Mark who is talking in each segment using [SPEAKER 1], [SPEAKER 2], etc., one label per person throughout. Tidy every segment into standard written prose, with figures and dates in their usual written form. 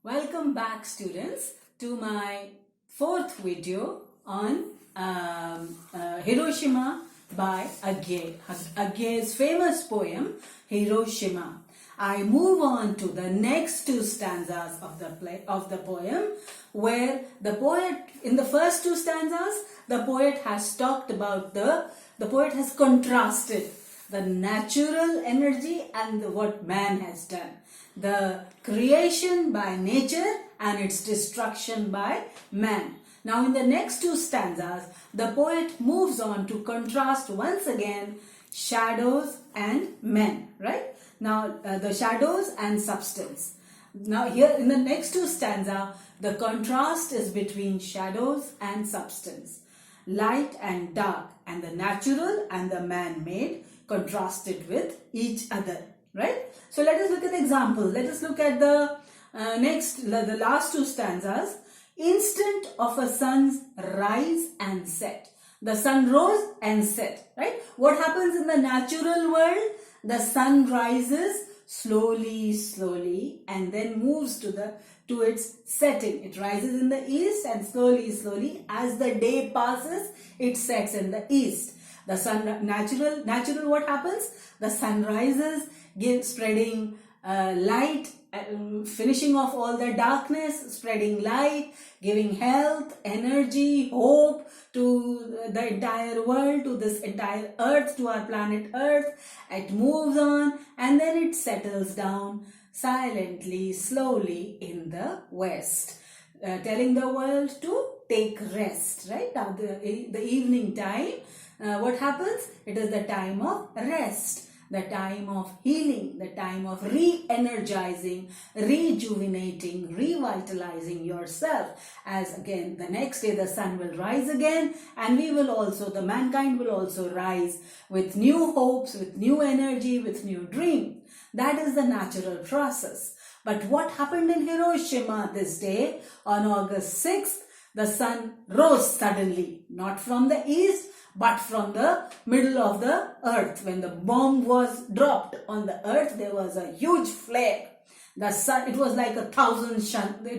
[SPEAKER 1] Welcome back, students, to my fourth video on Hiroshima by Age's famous poem Hiroshima. I move on to the next two stanzas of the poem, where the poet, in the first two stanzas, the poet has talked about the poet has contrasted the natural energy and what man has done. The creation by nature and its destruction by man. Now in the next two stanzas, the poet moves on to contrast once again shadows and men, right? Now the shadows and substance. Now here in the next two stanzas, the contrast is between shadows and substance. Light and dark, and the natural and the man-made contrasted with each other, right? So let us look at the example. Let us look at the the last two stanzas. Instant of a sun's rise and set. The sun rose and set, right? What happens in the natural world? The sun rises slowly and then moves to its setting. It rises in the east and slowly as the day passes, it sets in the east. The sun, natural what happens? The sun rises, spreading light, finishing off all the darkness, spreading light, giving health, energy, hope to the entire world, to this entire earth, to our planet earth. It moves on and then it settles down silently, slowly in the west, telling the world to take rest, right? Now the evening time, what happens? It is the time of rest, the time of healing, the time of re-energizing, rejuvenating, revitalizing yourself. As again, the next day the sun will rise again, and the mankind will also rise with new hopes, with new energy, with new dream. That is the natural process. But what happened in Hiroshima this day on August 6th? The sun rose suddenly, not from the east, but from the middle of the earth. When the bomb was dropped on the earth, there was a huge flare. The sun, it was like it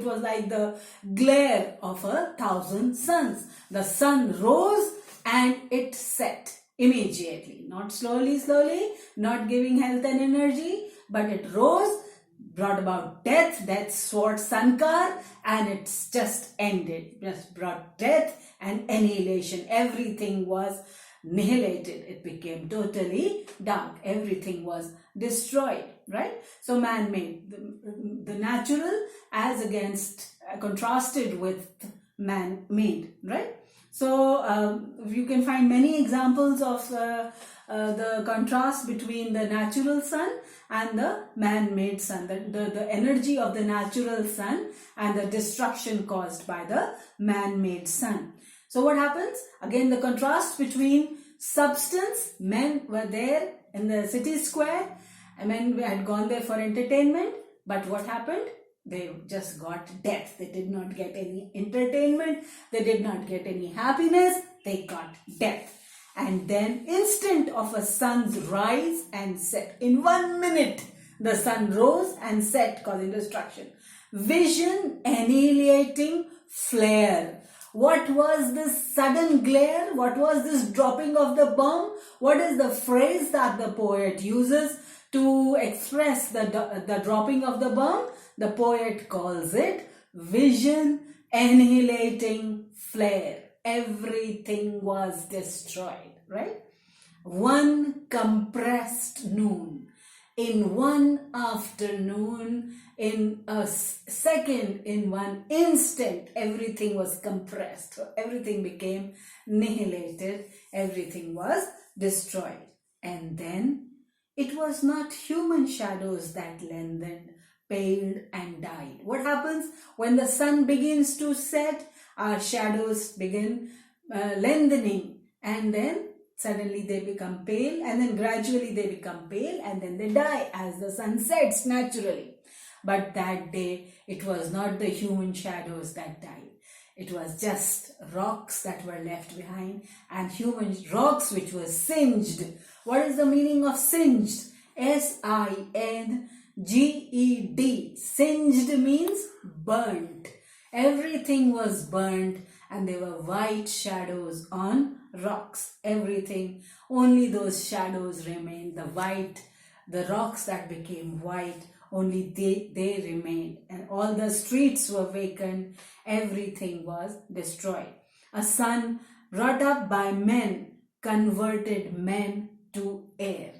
[SPEAKER 1] was like the glare of 1,000 suns. The sun rose and it set immediately. Not slowly, not giving health and energy, but it rose, brought about death's sword Sankar, and it's just ended. Just brought death and annihilation. Everything was annihilated. It became totally dark. Everything was destroyed, right? So man-made, the natural as against, contrasted with man-made, right? So you can find many examples of the contrast between the natural sun and the man-made sun, the energy of the natural sun and the destruction caused by the man-made sun. So what happens? Again, the contrast between substance. Men were there in the city square. Men had gone there for entertainment. But what happened? They just got death. They did not get any entertainment. They did not get any happiness. They got death. And then instant of a sun's rise and set. In 1 minute, the sun rose and set, causing destruction. Vision annihilating flare. What was this sudden glare? What was this dropping of the bomb? What is the phrase that the poet uses to express the dropping of the bomb? The poet calls it vision annihilating flare. Everything was destroyed, right? One compressed noon. In one afternoon, in a second, in one instant, everything was compressed. So everything became annihilated. Everything was destroyed. And then it was not human shadows that lengthened, paled and died. What happens when the sun begins to set? Our shadows begin lengthening, and then suddenly they become pale, and then gradually they become pale, and then they die as the sun sets naturally. But that day, it was not the human shadows that died. It was just rocks that were left behind, and human rocks which were singed. What is the meaning of singed? S-I-N G-E-D. Singed means burnt. Everything was burnt and there were white shadows on rocks. Everything, only those shadows remained. The white, the rocks that became white, only they remained. And all the streets were vacant. Everything was destroyed. A sun brought up by men converted men to air.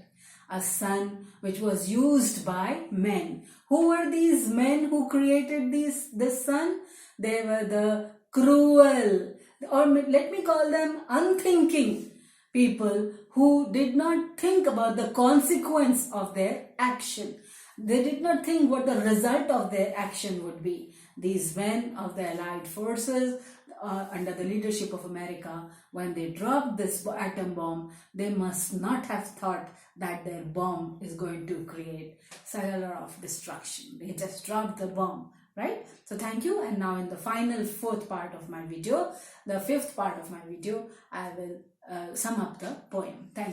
[SPEAKER 1] A sun which was used by men. Who were these men who created this sun? They were the cruel, or let me call them unthinking people who did not think about the consequence of their action. They did not think what the result of their action would be. These men of the Allied forces under the leadership of America, when they dropped this atom bomb, they must not have thought that their bomb is going to create cellular of destruction. They just dropped the bomb, right? So thank you. And now in the final fourth part of my video, the fifth part of my video, I will sum up the poem. Thank you.